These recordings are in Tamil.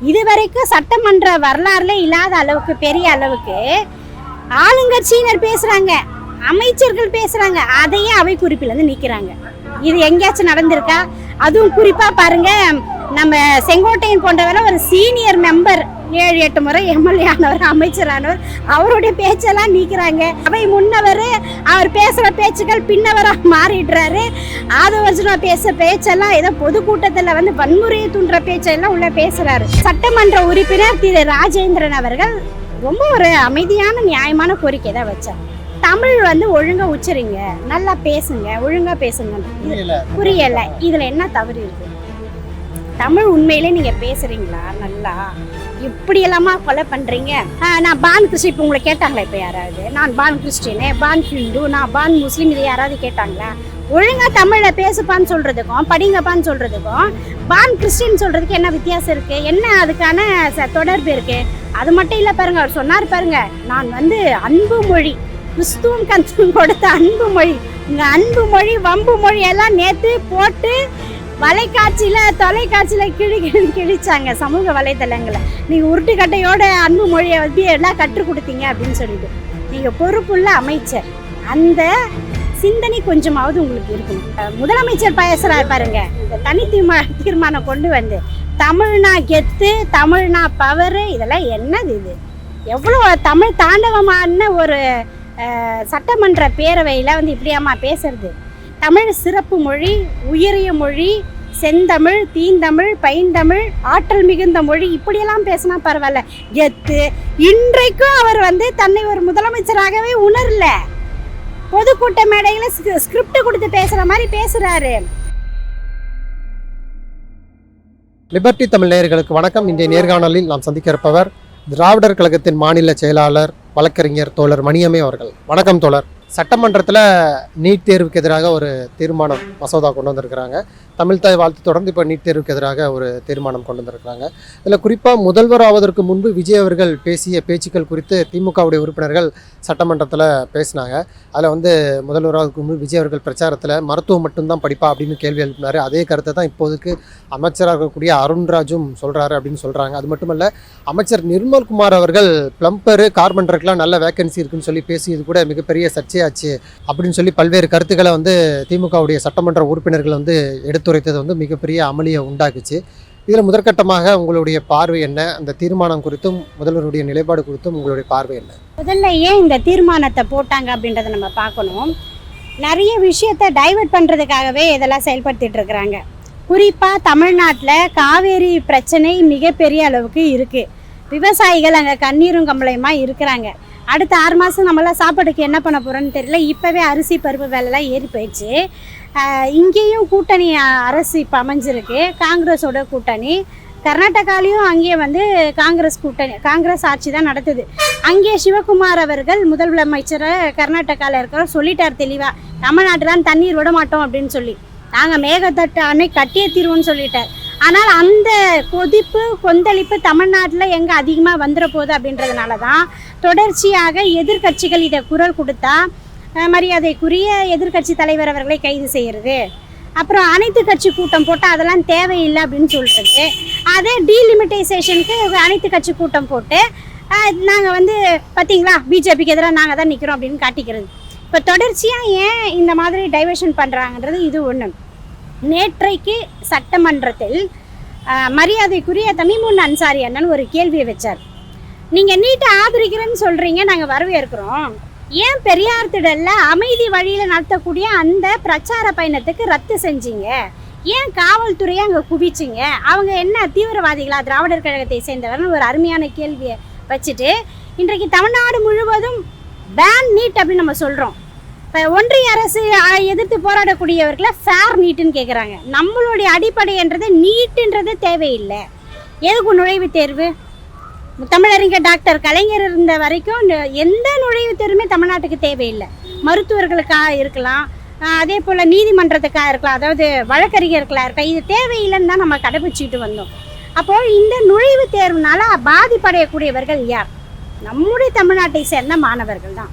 இதுவரைக்கும் சட்டமன்ற வரலாறுல இல்லாத அளவுக்கு பெரிய அளவுக்கு ஆளுங்கட்சியினர் பேசுறாங்க, அமைச்சர்கள் பேசுறாங்க, அதையே அவை குறிப்பில் இருந்து நீக்கிறாங்க. இது எங்கேயாச்சும் நடந்திருக்கா? அதுவும் குறிப்பா பாருங்க, நம்ம செங்கோட்டையன் போன்றவரை ஒரு சீனியர் மெம்பர் 7-8 முறை எம்எல்ஏ ஆனவர், அமைச்சரானவர், அவருடைய பேச்செல்லாம் நீக்கிறாங்க. அவை முன்னவர் அவர் பேசுற பேச்சுக்கள் பின்னவரா மாறிடுறாரு. ஆதவர்ஜுனா பேச்செல்லாம் ஏதோ பொதுக்கூட்டத்தில் வந்து வன்முறையை தூண்டுற பேச்செல்லாம் உள்ள பேசுறாரு. சட்டமன்ற உறுப்பினர் திரு ராஜேந்திரன் அவர்கள் ரொம்ப ஒரு அமைதியான நியாயமான கோரிக்கை தான் வச்சார். தமிழ் வந்து ஒழுங்கா உச்சரிங்க, நல்லா பேசுங்க, ஒழுங்கா பேசுங்க. புரியல, இதுல என்ன தவறு இருக்கு? தமிழ் உண்மையிலே நீங்க பேசுறீங்களா? நல்லா இப்படி எல்லாமா கொலை பண்றீங்க? நான் பான் கிறிஸ்டின், இப்போ உங்களை கேட்டாங்களா? இப்போ யாராவது நான் பான் கிறிஸ்டினு, பான் ஹிந்து, நான் பான் முஸ்லீம், இது யாராவது கேட்டாங்களா? ஒழுங்கா தமிழ்ல பேசுப்பான்னு சொல்றதுக்கும் படிங்கப்பான்னு சொல்றதுக்கும் பான் கிறிஸ்டின் சொல்றதுக்கு என்ன வித்தியாசம் இருக்கு? என்ன அதுக்கான தொடர்பு இருக்கு? அது மட்டும் இல்ல பாருங்க, அவர் சொன்னார் பாருங்க, நான் வந்து அன்பு மொழி, கிறிஸ்துவும் கத்துவும் கொடுத்த அன்பு மொழி, உங்க அன்பு மொழி வம்பு மொழி எல்லாம் நேத்து போட்டு தொலைக்காட்சியில கிழிச்சாங்க சமூக வலைதளங்களை. நீங்க உருட்டுக்கட்டையோட அன்பு மொழியை வந்து எல்லாம் கற்றுக் கொடுத்தீங்க அப்படின்னு சொல்லிட்டு. நீங்க பொறுப்புள்ள அமைச்சர், அந்த சிந்தனை கொஞ்சமாவது உங்களுக்கு இருக்கணும். முதலமைச்சர் பேசுறாரு பாருங்க, இந்த தனி தீர்மானம் கொண்டு வந்து தமிழ்னா கெத்து, தமிழ்னா பவரு, இதெல்லாம் என்னது? இது எவ்வளோ தமிழ் தாண்டவமான ஒரு சட்டமன்ற பேரவையில் வந்து இப்படியாமா பேசுறது? தமிழ் சிறப்பு மொழி, உயரிய மொழி, செந்தமிழ், தீந்தமிழ், பைந்தமிழ், ஆற்றல் மிகுந்த மொழி, இப்படியெல்லாம் பேசினா பரவாயில்ல. கெத்து. இன்றைக்கும் அவர் வந்து தன்னை ஒரு முதலமைச்சராகவே உணரல. பொதுக்கூட்ட மேடையில ஸ்கிரிப்ட் கொடுத்து பேசுற மாதிரி பேசுறாரு. லிபர்டி தமிழ் நேயர்களுக்கு வணக்கம். இன்றைய நேர்காணலில் நாம் சந்திக்க இருப்பவர் திராவிடர் கழகத்தின் மாநில செயலாளர் வழக்கறிஞர் தோழர் மணியம்மை அவர்கள். வணக்கம் தோழர். சட்டமன்றத்தில் நீட் தேர்வுக்கு எதிராக ஒரு தீர்மானம் மசோதா கொண்டு வந்திருக்கிறாங்க. தமிழ்தாய் வாழ்த்து தொடர்ந்து இப்போ நீட் தேர்வுக்கு எதிராக ஒரு தீர்மானம் கொண்டு வந்திருக்கிறாங்க. இதில் குறிப்பாக முதல்வர் ஆவதற்கு முன்பு விஜய் அவர்கள் பேசிய பேச்சுக்கள் குறித்து திமுகவுடைய உறுப்பினர்கள் சட்டமன்றத்தில் பேசினாங்க. அதில் வந்து முதல்வர் ஆவதற்கு முன்பு விஜய் அவர்கள் பிரச்சாரத்தில் மருத்துவம் மட்டும்தான் படிப்பா அப்படின்னு கேள்வி எழுப்பினார். அதே கருத்தை தான் இப்போதைக்கு அமைச்சராக இருக்கக்கூடிய அருண்ராஜும் சொல்கிறாரு அப்படின்னு சொல்கிறாங்க. அது மட்டுமல்ல, அமைச்சர் நிர்மல்குமார் அவர்கள் பிளம்பரு, கார்பெண்டருக்குலாம் நல்ல வேக்கன்சி இருக்குன்னு சொல்லி பேசியது கூட மிகப்பெரிய சர்ச்சையாச்சு அப்படின்னு சொல்லி பல்வேறு கருத்துக்களை வந்து திமுகவுடைய சட்டமன்ற உறுப்பினர்கள் வந்து எடுத்துரைத்தது வந்து மிகப்பெரிய அமளியை உண்டாக்குச்சு. இதில் முதற்கட்டமாக உங்களுடைய பார்வை என்ன? அந்த தீர்மானம் குறித்தும் முதல்வருடைய நிலைப்பாடு குறித்தும் உங்களுடைய பார்வை என்ன? முதல்ல ஏன் இந்த தீர்மானத்தை போட்டாங்க அப்படின்றத நம்ம பார்க்கணும். நிறைய விஷயத்தை டைவர்ட் பண்ணுறதுக்காகவே இதெல்லாம் செயல்படுத்திட்டு இருக்கிறாங்க. குறிப்பாக தமிழ்நாட்டில் காவேரி பிரச்சனை மிகப்பெரிய அளவுக்கு இருக்குது. விவசாயிகள் அங்கே கண்ணீரும் கம்பளையுமா இருக்கிறாங்க. அடுத்த 6 மாதம் நம்மளாம் சாப்பாட்டுக்கு என்ன பண்ண போகிறோன்னு தெரியல. இப்போவே அரிசி பருப்பு விலைலாம் ஏறி போயிடுச்சு. இங்கேயும் கூட்டணி அரசு இப்போ அமைஞ்சிருக்கு, காங்கிரஸோட கூட்டணி. கர்நாடகாலையும் அங்கேயே வந்து காங்கிரஸ் ஆட்சி தான் நடத்துது. அங்கே சிவகுமார் அவர்கள் முதலமைச்சரை கர்நாடகாவில் இருக்கிற சொல்லிட்டார் தெளிவாக, தமிழ்நாட்டு தான் தண்ணீர் விட மாட்டோம் அப்படின்னு சொல்லி, நாங்கள் மேகத்தட்டு அணை கட்டியே தீர்வோன்னு சொல்லிட்டார். ஆனால் அந்த கொந்தளிப்பு தமிழ்நாட்டில் எங்கே அதிகமாக வந்துட போகுது அப்படின்றதுனால தான் தொடர்ச்சியாக எதிர்கட்சிகள் இதை குரல் கொடுத்தா மரியாதைக்குரிய எதிர்கட்சி தலைவர் அவர்களை கைது செய்கிறது, அப்புறம் அனைத்து கட்சி கூட்டம் போட்டால் அதெல்லாம் தேவையில்லை அப்படின்னு சொல்கிறது, அதே டீலிமிட்டைசேஷனுக்கு அனைத்து கட்சி கூட்டம் போட்டு நாங்கள் வந்து பார்த்தீங்களா பிஜேபிக்கு எதிராக நாங்கள் தான் நிற்கிறோம் அப்படின்னு காட்டிக்கிறது. இப்போ தொடர்ச்சியாக ஏன் இந்த மாதிரி டைவர்ஷன் பண்ணுறாங்கன்றது இது ஒன்று. நேற்றைக்கு சட்டமன்றத்தில் மரியாதைக்குரிய தமிமுன் அன்சாரி அண்ணன் ஒரு கேள்வியை வச்சார். நீங்கள் நீட்டை ஆதரிக்கிறேன்னு சொல்கிறீங்க, நாங்கள் வரவேற்கிறோம், ஏன் பெரியார் திடலில் அமைதி வழியில் நடத்தக்கூடிய அந்த பிரச்சார பயணத்துக்கு ரத்து செஞ்சீங்க? ஏன் காவல்துறையை அங்கே குவிச்சிங்க? அவங்க என்ன தீவிரவாதிகளா, திராவிடர் கழகத்தை சேர்ந்தவர்னு ஒரு அருமையான கேள்வியை வச்சுட்டு இன்றைக்கு தமிழ்நாடு முழுவதும் பேன் நீட் அப்படின்னு நம்ம சொல்கிறோம். இப்போ ஒன்றிய அரசு எதிர்த்து போராடக்கூடியவர்களை ஃபேர் நீட்டுன்னு கேட்குறாங்க. நம்மளுடைய அடிப்படைன்றது நீட்டுன்றது தேவையில்லை. எதுக்கு நுழைவுத் தேர்வு? தமிழறிஞர் டாக்டர் கலைஞர் இருந்த வரைக்கும் எந்த நுழைவுத் தேர்வுமே தமிழ்நாட்டுக்கு தேவையில்லை. மருத்துவர்களுக்காக இருக்கலாம், அதே போல் நீதிமன்றத்துக்காக இருக்கலாம், அதாவது வழக்கறிஞர்களாக இருக்கலாம், இது தேவையில்லைன்னு தான் நம்ம கடைபிடிச்சிட்டு வந்தோம். அப்போது இந்த நுழைவுத் தேர்வுனால பாதிப்படையக்கூடியவர்கள் யார்? நம்முடைய தமிழ்நாட்டை சேர்ந்த மாணவர்கள் தான்.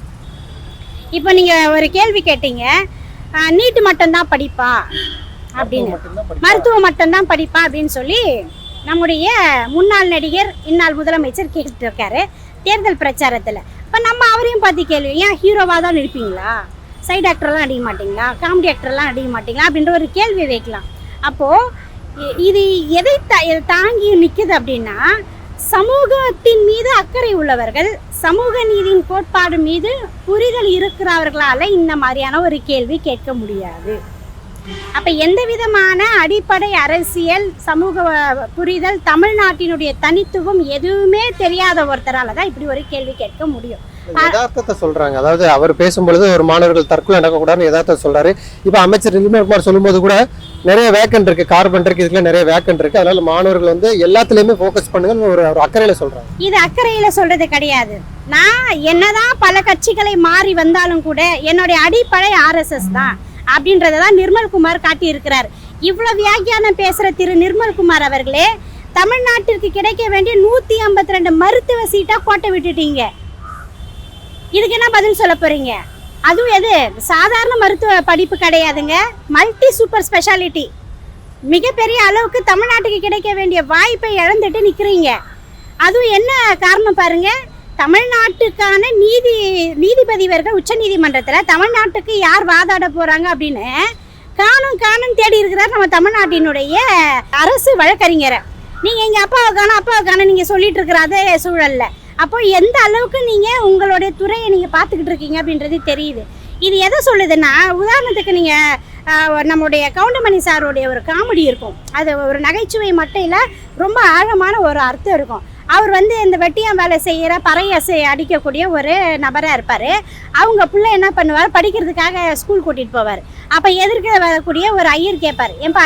இப்போ நீங்கள் ஒரு கேள்வி கேட்டீங்க, நீட்டு மட்டும்தான் படிப்பா அப்படின்னு, மருத்துவம் மட்டும்தான் படிப்பா அப்படின்னு சொல்லி நம்முடைய முன்னாள் நடிகர் இந்நாள் முதலமைச்சர் கேட்டுட்டு இருக்காரு தேர்தல் பிரச்சாரத்தில். இப்போ நம்ம அவரையும் பார்த்து கேள்வி, ஏன் ஹீரோவாக தான் நடிப்பீங்களா, சைடு ஆக்டர்லாம் அடிக்க மாட்டிங்களா, காமெடி ஆக்டர்லாம் அடிக்க மாட்டிங்களா அப்படின்ற ஒரு கேள்வி வைக்கலாம். அப்போது இது எதை தாங்கி நிற்குது அப்படின்னா, சமூகத்தின் மீது அக்கறை உள்ளவர்கள், சமூக நீதியின் கோட்பாடு மீது புரிதல் இருக்கிறவர்களால் இந்த மாதிரியான ஒரு கேள்வி கேட்க முடியாது. அப்போ எந்த விதமான அடிப்படை அரசியல் சமூக புரிதல் தமிழ்நாட்டினுடைய தனித்துவம் எதுவுமே தெரியாத ஒருத்தரால தான் இப்படி ஒரு கேள்வி கேட்க முடியும். யதார்த்தத்தை சொல்றாங்க. அதாவது அவர் பேசும்பொழுது ஒரு மாணவர்கள் தற்கொலை நடக்கக்கூடாதுன்னு யதார்த்தத்தை சொல்றாரு. இப்போ அமைச்சர் நிர்மல்குமார் சொல்லும்போது கூட நிறைய வேக்கன்ட் இருக்கு, கார்பெண்டருக்கு இதுல நிறைய வேக்கன்ட் இருக்கு, அதனால மாணவர்கள் வந்து எல்லாத்துலயுமே ஃபோக்கஸ் பண்ணுங்க ஒரு அக்கறையில சொல்றாங்க. இது அக்கறையில சொல்றது கிடையாது. நான் என்னதான் பல கட்சிகளை மாறி வந்தாலும் கூட என்னுடைய அடிப்படை RSS தான் அப்படின்றதான் நிர்மல்குமார் காட்டியிருக்கிறார். இவ்வளவு வியாக்கியானம் பேசுற திரு நிர்மல்குமார் அவர்களே, தமிழ்நாட்டிற்கு கிடைக்க வேண்டிய 152 மருத்துவ சீட்டா கோட்டை விட்டுட்டீங்க. இதுக்கு என்ன பதில் சொல்ல போறீங்க? அதுவும் எது சாதாரண மருத்துவ படிப்பு கிடையாதுங்க, மல்டி சூப்பர் ஸ்பெஷாலிட்டி. மிகப்பெரிய அளவுக்கு தமிழ்நாட்டுக்கு கிடைக்க வேண்டிய வாய்ப்பை இழந்துட்டு நிற்கிறீங்க. அதுவும் என்ன காரணம் பாருங்க, தமிழ்நாட்டுக்கான நீதிபதிவர்கள் உச்ச நீதிமன்றத்தில் தமிழ்நாட்டுக்கு யார் வாதாட போறாங்க அப்படின்னு காணும் தேடி இருக்கிறார் நம்ம தமிழ்நாட்டினுடைய அரசு வழக்கறிஞரை. நீங்க எங்க அப்பாவை காண நீங்க சொல்லிட்டு இருக்கிற அதே சூழல்ல அப்போ எந்த அளவுக்கு நீங்க உங்களுடைய துறையை நீங்க பார்த்துக்கிட்டு இருக்கீங்க அப்படின்றது தெரியுது. இது எதை சொல்லுதுன்னா, உதாரணத்துக்கு நீங்க நம்முடைய கவுண்டமணி சாருடைய ஒரு காமெடி இருக்கும், அது ஒரு நகைச்சுவை மட்டும் இல்லை, ரொம்ப ஆழமான ஒரு அர்த்தம் இருக்கும். அவர் வந்து இந்த வெட்டியம் வேலை செய்கிற பறையசை அடிக்கக்கூடிய ஒரு நபராக இருப்பார். அவங்க பிள்ளை என்ன பண்ணுவார், படிக்கிறதுக்காக ஸ்கூல் கூட்டிகிட்டு போவார். அப்போ எதிர்க்க வரக்கூடிய ஒரு ஐயர் கேட்பார், ஏன்பா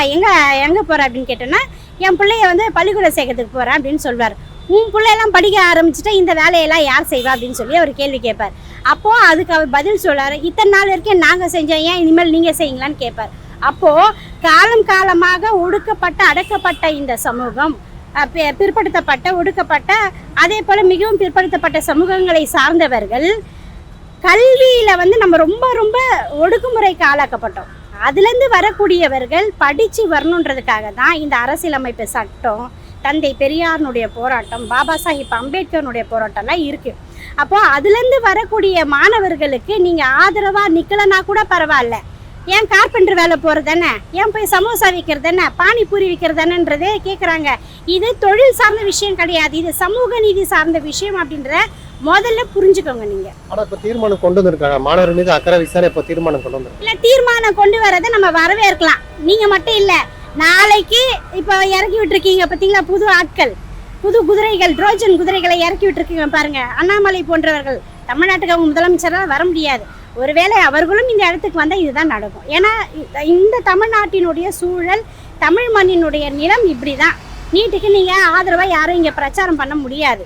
எங்கே போகிற அப்படின்னு கேட்டோன்னா, என் பிள்ளைய வந்து பள்ளிக்கூடம் சேர்க்கறதுக்கு போகிறேன் அப்படின்னு சொல்வார். உன் பிள்ளையெல்லாம் படிக்க ஆரம்பிச்சுட்டா இந்த வேலையெல்லாம் யார் செய்வா அப்படின்னு சொல்லி அவர் கேள்வி கேட்பார். அப்போது அதுக்கு அவர் பதில் சொல்வார், இத்தனை நாள் வரைக்கும் நாங்கள் செஞ்சோம், ஏன் இனிமேல் நீங்கள் செய்யுங்களான்னு கேட்பார். அப்போது காலம் காலமாக ஒடுக்கப்பட்ட அடக்கப்பட்ட இந்த சமூகம், பிற்படுத்தப்பட்ட ஒடுக்கப்பட்ட அதே போல் மிகவும் பிற்படுத்தப்பட்ட சமூகங்களை சார்ந்தவர்கள் கல்வியில் வந்து நம்ம ரொம்ப ரொம்ப ஒடுக்குமுறைக்கு ஆளாக்கப்பட்டோம். அதுலேருந்து வரக்கூடியவர்கள் படித்து வரணுன்றதுக்காக தான் இந்த அரசியலமைப்பு சட்டம், தந்தை பெரியாருடைய போராட்டம், பாபா சாஹிப் அம்பேத்கருடைய போராட்டம்லாம் இருக்குது. அப்போது அதுலேருந்து வரக்கூடிய மாணவர்களுக்கு நீங்கள் ஆதரவாக நிற்கலைன்னா கூட பரவாயில்ல, ஏன் கார்பெண்டர் வேலை போகிறது தானே, ஏன் போய் சமோசா விற்கிறது தானே, பானிபூரி விற்கிறது தானேன்றதே கேட்குறாங்க. இது தொழில் சார்ந்த விஷயம் கிடையாது, இது சமூக நீதி சார்ந்த விஷயம் அப்படின்ற முதல்ல புரிஞ்சுக்கோங்க நீங்கள். ஆனால் இப்போ தீர்மானம் கொண்டு வந்திருக்காங்க, மாணவர் மீது அக்கறை விசாரணை இப்போ தீர்மானம் கொண்டு வந்து இல்லை, தீர்மானம் கொண்டு வரதை நம்ம வரவேற்கலாம். நீங்கள் மட்டும் இல்லை, நாளைக்கு இப்போ இறக்கி விட்டுருக்கீங்க பார்த்தீங்களா புது ஆட்கள், புது குதிரைகள், ட்ரோஜன் குதிரைகளை இறக்கி விட்டுருக்கீங்க பாருங்க. அண்ணாமலை போன்றவர்கள் தமிழ்நாட்டுக்கு அவங்க முதலமைச்சராக வர முடியாது. ஒருவேளை அவர்களும் இந்த இடத்துக்கு வந்தால் இதுதான் நடக்கும். ஏன்னா இந்த தமிழ்நாட்டினுடைய சூழல், தமிழ் மண்ணினுடைய நிலம் இப்படி தான். நீட்டுக்கு நீங்கள் ஆதரவாக யாரும் இங்கே பிரச்சாரம் பண்ண முடியாது.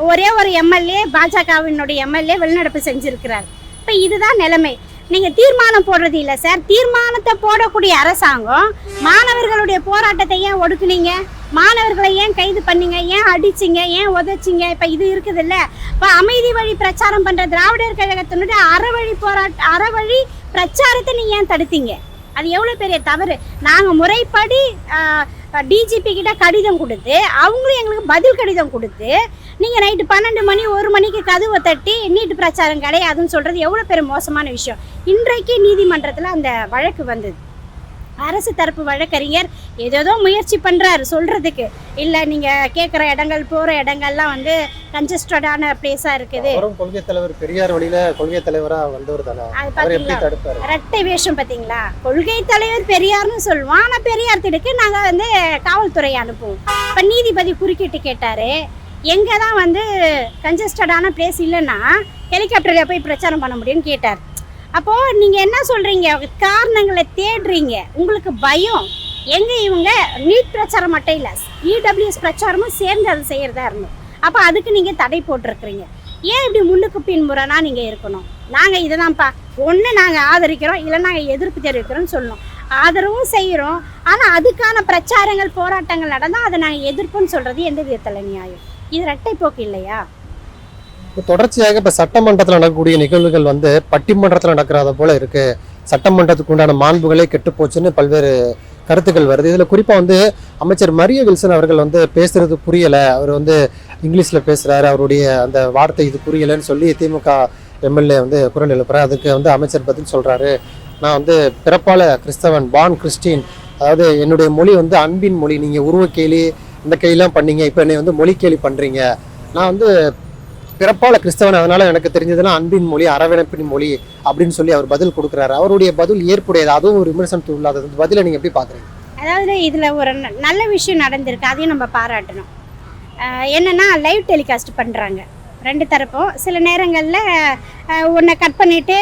ஒரே ஒரு எம்எல்ஏ, பாஜகவினுடைய எம்எல்ஏ வெளிநடப்பு செஞ்சுருக்கிறார். இப்போ இதுதான் நிலைமை. நீங்கள் தீர்மானம் போடுறது இல்லை சார், தீர்மானத்தை போடக்கூடிய அரசாங்கம் மாணவர்களுடைய போராட்டத்தை ஏன் ஒடுக்குனீங்க, மாணவர்களை ஏன் கைது பண்ணீங்க, ஏன் அடிச்சிங்க, ஏன் உதைச்சிங்க? இப்போ இது இருக்குது இல்லை, இப்போ அமைதி வழி பிரச்சாரம் பண்ணுற திராவிடர் கழகத்தினுடைய அறவழி பிரச்சாரத்தை நீங்கள் ஏன் தடுத்தீங்க? அது எவ்வளோ பெரிய தவறு. நாங்கள் முறைப்படி டிஜிபி கிட்ட கடிதம் கொடுத்து, அவங்களும் எங்களுக்கு பதில் கடிதம் கொடுத்து, நீங்கள் நைட்டு 12 மணி 1 மணிக்கு கதவை தட்டி நீட்டு பிரச்சாரம் கிடையாதுன்னு சொல்கிறது எவ்வளோ பெரிய மோசமான விஷயம். இன்றைக்கு நீதிமன்றத்தில் அந்த வழக்கு வந்தது. அரசு தரப்பு வழக்கறிஞர் ஏதோ முயற்சி பண்ணுறாரு சொல்கிறதுக்கு, இல்லை நீங்கள் கேட்குற இடங்கள் போகிற இடங்கள்லாம் வந்து கன்ஜஸ்டடான பிளேஸாக இருக்குது. கொள்கை தலைவர் பெரியார் வழியில் கொள்கை தலைவராக வந்தவர் தானே, அது பார்த்தீங்களா ரெட்டை வேஷம் பார்த்தீங்களா? கொள்கை தலைவர் பெரியார்னு சொல்லுவோம், ஆனால் பெரியார் திடுக்கு நாங்கள் வந்து காவல்துறையை அனுப்புவோம். இப்போ நீதிபதி குறுக்கிட்டு கேட்டார், எங்கே தான் வந்து கன்ஜஸ்டடான பிளேஸ் இல்லைன்னா ஹெலிகாப்டரில் போய் பிரச்சாரம் பண்ண முடியும்னு கேட்டார். அப்போது நீங்கள் என்ன சொல்கிறீங்க, காரணங்களை தேடுறீங்க, உங்களுக்கு பயம். எங்கே இவங்க நீட் பிரச்சாரம் மட்டும் இல்லை, இடபிள்யூஎஸ் பிரச்சாரமும் சேர்ந்து அதை செய்கிறதா இருந்தோம். அப்போ அதுக்கு நீங்கள் தடை போட்டிருக்கிறீங்க. ஏன் இப்படி முன்னுக்கு பின்முறைனா நீங்கள் இருக்கணும்? நாங்கள் இதை தான்ப்பா, ஒன்று நாங்கள் ஆதரிக்கிறோம், இல்லை நாங்கள் எதிர்ப்பு தெரிவிக்கிறோம்னு சொல்லணும். ஆதரவும் செய்கிறோம், ஆனால் அதுக்கான பிரச்சாரங்கள் போராட்டங்கள் நடந்தால் அதை நாங்கள் எதிர்ப்புன்னு சொல்கிறது எந்த விதத்தில் நியாயம்? இது இரட்டை போக்கு இல்லையா? தொடர்ச்சியாக இப்போ சட்டமன்றத்தில் நடக்கக்கூடிய நிகழ்வுகள் வந்து பட்டிமன்றத்தில் நடக்கிறத போல இருக்கு, சட்டமன்றத்துக்கு உண்டான மாண்புகளே கெட்டு போச்சுன்னு பல்வேறு கருத்துக்கள் வருது. இதில் குறிப்பாக வந்து அமைச்சர் மரிய வில்சன் அவர்கள் வந்து பேசுறது புரியலை, அவர் வந்து இங்கிலீஷில் பேசுகிறாரு, அவருடைய அந்த வார்த்தை இது புரியலைன்னு சொல்லி திமுக எம்எல்ஏ வந்து குரல் எழுப்புறாரு. அதுக்கு வந்து அமைச்சர் பதில் சொல்கிறாரு, நான் வந்து பிறப்பால கிறிஸ்தவன், பான் கிறிஸ்டின், அதாவது என்னுடைய மொழி வந்து அன்பின் மொழி, நீங்கள் உருவக்கேலி இந்த கையெல்லாம் பண்ணீங்க, இப்போ என்னை வந்து மொழி கேலி பண்ணுறீங்க, நான் வந்து பிறப்பால கிறிஸ்தவன், அதனால எனக்கு தெரிஞ்சதெல்லாம் அன்பின் மொழி, அரவணைப்பின் மொழி அப்படின்னு சொல்லி அவர் பதில் கொடுக்குறாரு. அவருடைய பதில் ஏற்புடையது, அதுவும் ஒரு விமர்சனத்துக்கு உள்ளாதது. இந்த பதிலை நீங்கள் எப்படி பார்க்குறீங்க? அதாவது இதில் ஒரு நல்ல விஷயம் நடந்திருக்கு, அதையும் நம்ம பாராட்டணும். என்னென்னா லைவ் டெலிகாஸ்ட் பண்ணுறாங்க ரெண்டு தரப்பும். சில நேரங்களில் உன்னை கட் பண்ணிவிட்டு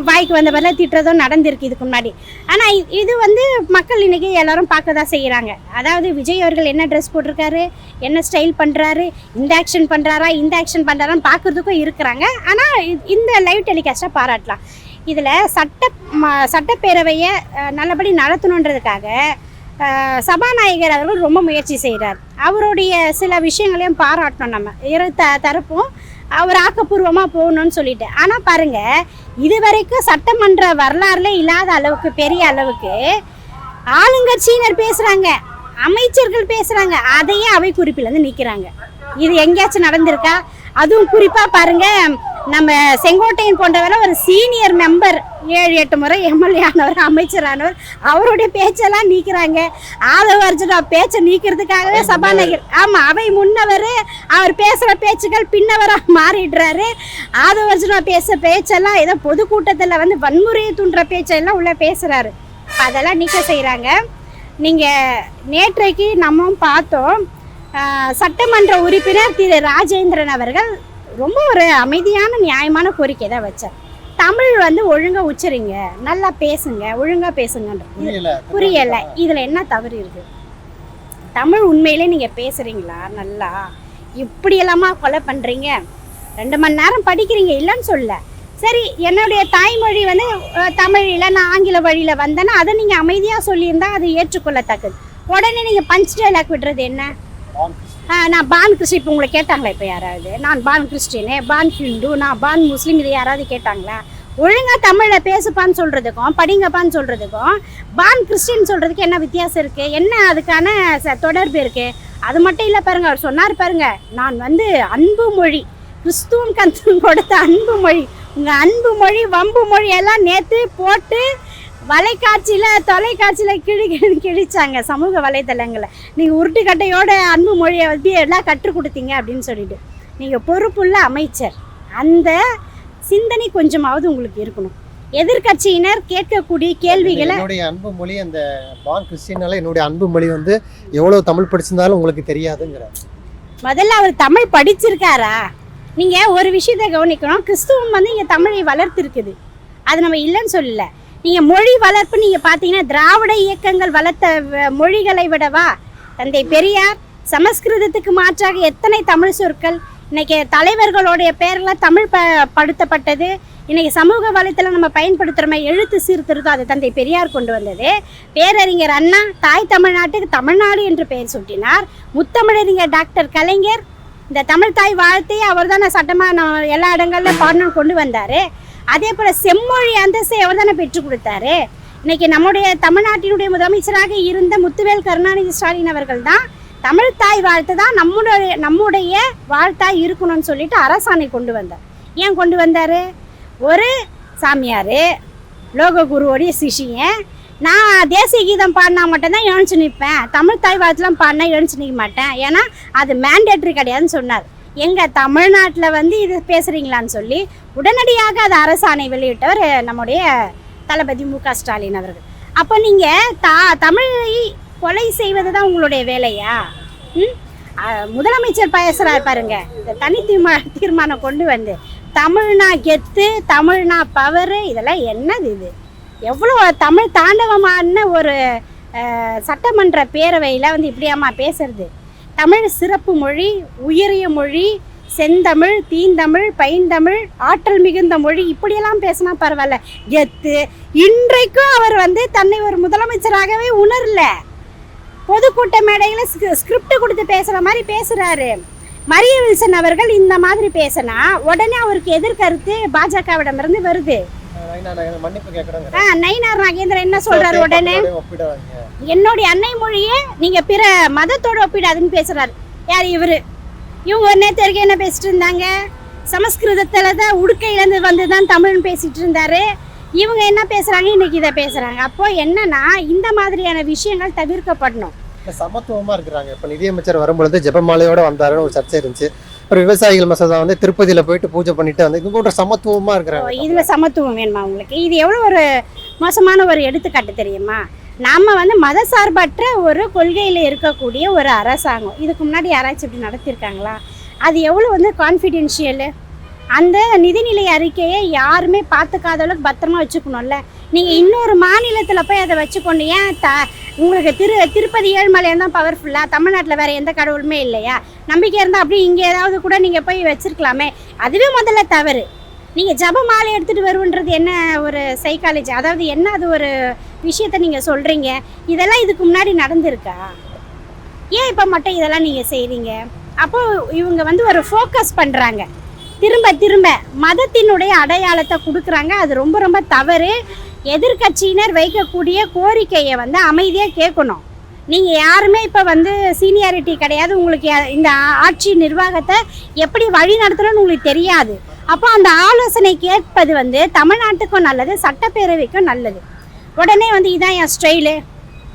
வாய்க்கு வந்த பதில் திட்டுறதும் நடந்திருக்கு இதுக்கு முன்னாடி. ஆனால் இது வந்து மக்கள் இன்றைக்கி எல்லோரும் பார்க்க தான் செய்கிறாங்க. அதாவது விஜய் அவர்கள் என்ன ட்ரெஸ் போட்டிருக்காரு, என்ன ஸ்டைல் பண்ணுறாரு, இந்த ஆக்ஷன் பண்ணுறாரா, இந்த ஆக்ஷன் பண்ணுறாரான்னு பார்க்குறதுக்கும் இருக்கிறாங்க. ஆனால் இந்த லைவ் டெலிகாஸ்ட்டாக பாராட்டலாம். இதில் சட்டப்பேரவையை நல்லபடி நடத்தணுன்றதுக்காக சபாநாயகர் அவர்கள் ரொம்ப முயற்சி செய்கிறார். அவருடைய சில விஷயங்களையும் பாராட்டணும் நம்ம இரு தரப்பும். அவர் ஆக்கப்பூர்வமாக போகணும்னு சொல்லிட்டு. ஆனால் பாருங்கள், இதுவரைக்கும் சட்டமன்ற வரலாறுல இல்லாத அளவுக்கு பெரிய அளவுக்கு ஆளுங்கட்சியினர் பேசுகிறாங்க, அமைச்சர்கள் பேசுகிறாங்க, அதையே அவை குறிப்பிலேருந்து நிற்கிறாங்க. இது எங்கேயாச்சும் நடந்திருக்கா? அதுவும் குறிப்பாக பாருங்கள், நம்ம செங்கோட்டையன் போன்றவரை ஒரு சீனியர் மெம்பர் 7-8 முறை எம்எல்ஏ ஆனவர், அமைச்சரானவர், அவருடைய பேச்செல்லாம் நீக்கிறாங்க. ஆதவ அர்ஜுனா பேச்சை நீக்கிறதுக்காகவே சபாநாயகர், ஆமாம், அவை முன்னவர், அவர் பேசுகிற பேச்சுக்கள் பின்னவராக மாறிடுறாரு. ஆதவ அர்ஜுனா பேச்செல்லாம் ஏதோ பொதுக்கூட்டத்தில் வந்து வன்முறையை தூண்டுற பேச்செல்லாம் உள்ள பேசுகிறாரு. அதெல்லாம் நீக்க செய்கிறாங்க. நீங்கள் நேற்றைக்கு நம்ம பார்த்தோம், சட்டமன்ற உறுப்பினர் திரு ராஜேந்திரன் அவர்கள் ரொம்ப ஒரு அமைதியான நியாயமான கோரிக்கை தான் வச்சார். தமிழ் வந்து ஒழுங்காக உச்சரிங்க, நல்லா பேசுங்க, ஒழுங்காக பேசுங்கன்ற புரியலை. இதில் என்ன தவறு இருக்குது? தமிழ் உண்மையிலே நீங்கள் பேசுகிறீங்களா? நல்லா இப்படியெல்லாமா கொலை பண்ணுறீங்க? 2 மணி நேரம் படிக்கிறீங்க, இல்லைன்னு சொல்ல. சரி, என்னுடைய தாய்மொழி வந்து தமிழில், நான் ஆங்கில வழியில் வந்தேன்னா அதை நீங்கள் அமைதியாக சொல்லியிருந்தா அது ஏற்றுக்கொள்ளத்தக்கது. உடனே நீங்கள் பஞ்ச் டைலாக் விடுறது என்ன? நான் பான் கிறிஸ்டின், இப்போ உங்களை கேட்டாங்களா? இப்போ யாராவது நான் பான் கிறிஸ்டினு, பான் ஹிந்து, நான் பான் முஸ்லீம், இது யாராவது கேட்டாங்களா? ஒழுங்காக தமிழில் பேசுப்பான்னு சொல்கிறதுக்கும் படிங்கப்பான்னு சொல்கிறதுக்கும் பான் கிறிஸ்டின் சொல்கிறதுக்கு என்ன வித்தியாசம் இருக்குது? என்ன அதுக்கான தொடர்பு இருக்குது? அது மட்டும் இல்லை பாருங்கள், அவர் சொன்னார் பாருங்கள், நான் வந்து அன்பு மொழி, கிறிஸ்துவம் கத்தும் கொடுத்த அன்பு மொழி, உங்கள் அன்பு மொழி வம்பு மொழி எல்லாம் நேற்று போட்டு தொலைக்காட்சியில் கிழிச்சாங்க சமூக வலைத்தளங்களில். நீங்கள் உருட்டுக்கட்டையோட அன்பு மொழியை வந்து எல்லாம் கற்றுக் கொடுத்தீங்க அப்படின்னு சொல்லிட்டு. நீங்கள் பொறுப்புள்ள அமைச்சர், அந்த சிந்தனை கொஞ்சமாவது உங்களுக்கு இருக்கணும். எதிர்கட்சியினர் கேட்கக்கூடிய கேள்விகளை, என்னுடைய அன்பு மொழி அந்த பான் கிறிஸ்டினால என்னுடைய அன்பு மொழி வந்து எவ்வளோ தமிழ் படிச்சிருந்தாலும் உங்களுக்கு தெரியாதுங்கிற. முதல்ல அவர் தமிழ் படிச்சிருக்காரா? நீங்கள் ஒரு விஷயத்தை கவனிக்கணும், கிறிஸ்துவம் வந்து இங்கே தமிழை வளர்த்துருக்குது, அது நம்ம இல்லைன்னு சொல்லலை. நீங்கள் மொழி வளர்ப்பு நீங்கள் பார்த்தீங்கன்னா திராவிட இயக்கங்கள் வளர்த்த மொழிகளை விடவா தந்தை பெரியார் சமஸ்கிருதத்துக்கு மாற்றாக எத்தனை தமிழ் சொற்கள் இன்றைக்கி தலைவர்களுடைய பேரில் தமிழ் படுத்தப்பட்டது. இன்றைக்கி சமூக வலைத்தளம் நம்ம பயன்படுத்துகிற எழுத்து சீர்திருத்தம் அது தந்தை பெரியார் கொண்டு வந்தது. பேரறிஞர் அண்ணா தாய் தமிழ்நாட்டுக்கு தமிழ்நாடு என்று பெயர் சூட்டினார். முத்தமிழறிஞர் டாக்டர் கலைஞர் இந்த தமிழ் தாய் வாழ்த்தையை அவர் தானே சட்டமாக எல்லா இடங்களிலும் பாடணும் கொண்டு வந்தார். அதே போல் செம்மொழி அந்தஸ்தை அவர் தானே பெற்றுக் கொடுத்தாரு. இன்றைக்கி நம்முடைய தமிழ்நாட்டினுடைய முதலமைச்சராக இருந்த முத்துவேல் கருணாநிதி ஸ்டாலின் அவர்கள் தான் தமிழ் தாய் வாழ்த்து தான் நம்முடைய வாழ்த்தாய் இருக்கணும்னு சொல்லிட்டு அரசாணை கொண்டு வந்தார். ஏன் கொண்டு வந்தார்? ஒரு சாமியார் லோக குருவோடைய சிஷியன், நான் தேசிய கீதம் பாடினா மட்டும்தான் எழுந்து நிற்பேன், தமிழ் தாய் வாழ்த்துலாம் பாடினா எழுந்து நிற்க மாட்டேன், ஏன்னா அது மேண்டேட்ரி கிடையாதுன்னு சொன்னார். எங்கள் தமிழ்நாட்டில் வந்து இது பேசுகிறீங்களான்னு சொல்லி உடனடியாக அது அரசாணை வெளியிட்டவர் நம்முடைய தளபதி மு க ஸ்டாலின் அவர்கள். அப்போ நீங்கள் தமிழை கொலை செய்வது தான் உங்களுடைய வேலையா? முதலமைச்சர் பேசுகிறார் பாருங்க, இந்த தீர்மானம் கொண்டு வந்து தமிழ்னா கெத்து, தமிழ்னா பவரு, இதெல்லாம் என்னது? இது எவ்வளோ தமிழ் தாண்டவமான ஒரு சட்டமன்ற பேரவையில் வந்து இப்படியாம்மா பேசுறது? தமிழ் சிறப்பு மொழி, உயரிய மொழி, செந்தமிழ், தீந்தமிழ், பைந்தமிழ், ஆற்றல் மிகுந்த மொழி, இப்படியெல்லாம் பேசினா பரவாயில்ல. கெத்து. இன்றைக்கும் அவர் வந்து தன்னை ஒரு முதலமைச்சராகவே உணரல. பொதுக்கூட்ட மேடையில் ஸ்கிரிப்ட் கொடுத்து பேசுகிற மாதிரி பேசுகிறாரு. மரிய வில்சன் அவர்கள் இந்த மாதிரி பேசினா உடனே அவருக்கு எதிர்கருத்து பாஜகவிடமிருந்து வருது. மன்னிப்பு கேட்கணும். நயினார் நாகேந்திரன் என்ன சொல்றாரு உடனே, ஒப்பிடாதீங்க. என்னுடைய அன்னை மொழியே நீங்க பிற மதத்தோட ஒப்பிடாதுன்னு பேசுறாரு. யார் இவரு? இவங்க நேற்று என்ன பேசிட்டு இருந்தாங்க, சமஸ்கிருதத்துல தான் உடுக்கையிலேருந்து வந்து தான் தமிழ்னு பேசிட்டு இருந்தாரு. இவங்க என்ன பேசுறாங்க, இன்னைக்கு இதை பேசுறாங்க. அப்போ என்னன்னா இந்த மாதிரியான விஷயங்கள் தவிர்க்கப்படணும். சமத்துவமா இருக்கிறாங்க. இப்ப நிதியமைச்சர் வரும்பொழுது ஜெபமாலையோட வந்தாருன்னு ஒரு சர்ச்சை இருந்துச்சு. ஒரு விவசாயிகள் மசோதா வந்து திருப்பதியில போயிட்டு பூஜை பண்ணிட்டு வந்து இது போன்ற சமத்துவமா இருக்கிறாங்க. இதுல சமத்துவம் வேணுமா உங்களுக்கு? இது எவ்வளவு ஒரு மோசமான ஒரு எடுத்துக்காட்டு தெரியுமா? நாம வந்து மதசார்பற்ற ஒரு கொள்கையில இருக்கக்கூடிய ஒரு அரசாங்கம். இதுக்கு முன்னாடி யாராச்சும் இப்படி நடத்திருக்காங்களா? அது எவ்வளவு வந்து கான்ஃபிடென்ஷியலு. அந்த நிதிநிலை அறிக்கையை யாருமே பார்த்துக்காத அளவுக்கு பத்திரமா வச்சுக்கணும்ல. நீங்கள் இன்னொரு மாநிலத்தில் போய் அதை வச்சுக்கொண்டு ஏன் உங்களுக்கு திருப்பதி ஏழுமலையான் தான் பவர்ஃபுல்லாக? தமிழ்நாட்டில் வேறு எந்த கடவுளுமே இல்லையா? நம்பிக்கை இருந்தால் அப்படி இங்கே ஏதாவது கூட நீங்கள் போய் வச்சுருக்கலாமே. அதுவே முதல்ல தவறு. நீங்கள் ஜப மாலை எடுத்துகிட்டு வருவன்றது என்ன ஒரு சைக்காலஜி? அதாவது என்ன அது ஒரு விஷயத்த நீங்கள் சொல்கிறீங்க? இதெல்லாம் இதுக்கு முன்னாடி நடந்திருக்கா? ஏன் இப்போ மட்டும் இதெல்லாம் நீங்கள் செய்கிறீங்க? அப்போது இவங்க வந்து ஒரு ஃபோக்கஸ் பண்ணுறாங்க. திரும்ப திரும்ப மதத்தினுடைய அடையாளத்தை கொடுக்குறாங்க. அது ரொம்ப ரொம்ப தவறு. எதிர்கட்சியினர் வைக்கக்கூடிய கோரிக்கையை வந்து அமைதியாக கேட்கணும். நீங்கள் யாருமே இப்போ வந்து சீனியாரிட்டி கிடையாது. உங்களுக்கு இந்த ஆட்சி நிர்வாகத்தை எப்படி வழி நடத்தணும்னு உங்களுக்கு தெரியாது. அப்போ அந்த ஆலோசனை கேட்பது வந்து தமிழ்நாட்டுக்கும் நல்லது, சட்டப்பேரவைக்கும் நல்லது. உடனே வந்து இதான் என் ஸ்டைலு,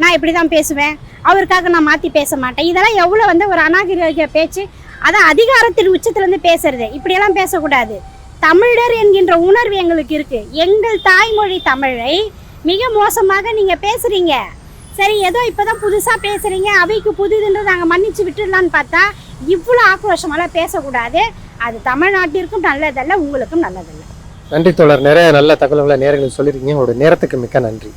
நான் இப்படி தான் பேசுவேன், அவருக்காக நான் மாற்றி பேச மாட்டேன். இதெல்லாம் எவ்வளோ வந்து ஒரு அநாகரிக பேச்சு. அதான் அதிகாரத்தின் உச்சத்திலேருந்து பேசுறது. இப்படியெல்லாம் பேசக்கூடாது. தமிழர் என்கின்ற உணர்வு எங்களுக்கு இருக்கு. எங்கள் தாய்மொழி தமிழை மிக மோசமாக நீங்க பேசுறீங்க. சரி, ஏதோ இப்பதான் புதுசா பேசுறீங்க, அவைக்கு புதுதுன்றது நாங்கள் மன்னிச்சு விட்டுடலான்னு பார்த்தா இவ்வளோ ஆக்ரோஷமெல்லாம் பேசக்கூடாது. அது தமிழ்நாட்டிற்கும் நல்லதல்ல, உங்களுக்கும் நல்லதல்ல. நன்றி தோழர். நிறைய நல்ல தகவல்களை நேயர்களுக்கு சொல்லியிருக்கீங்க. உங்களுடைய நேரத்துக்கு மிக்க நன்றி.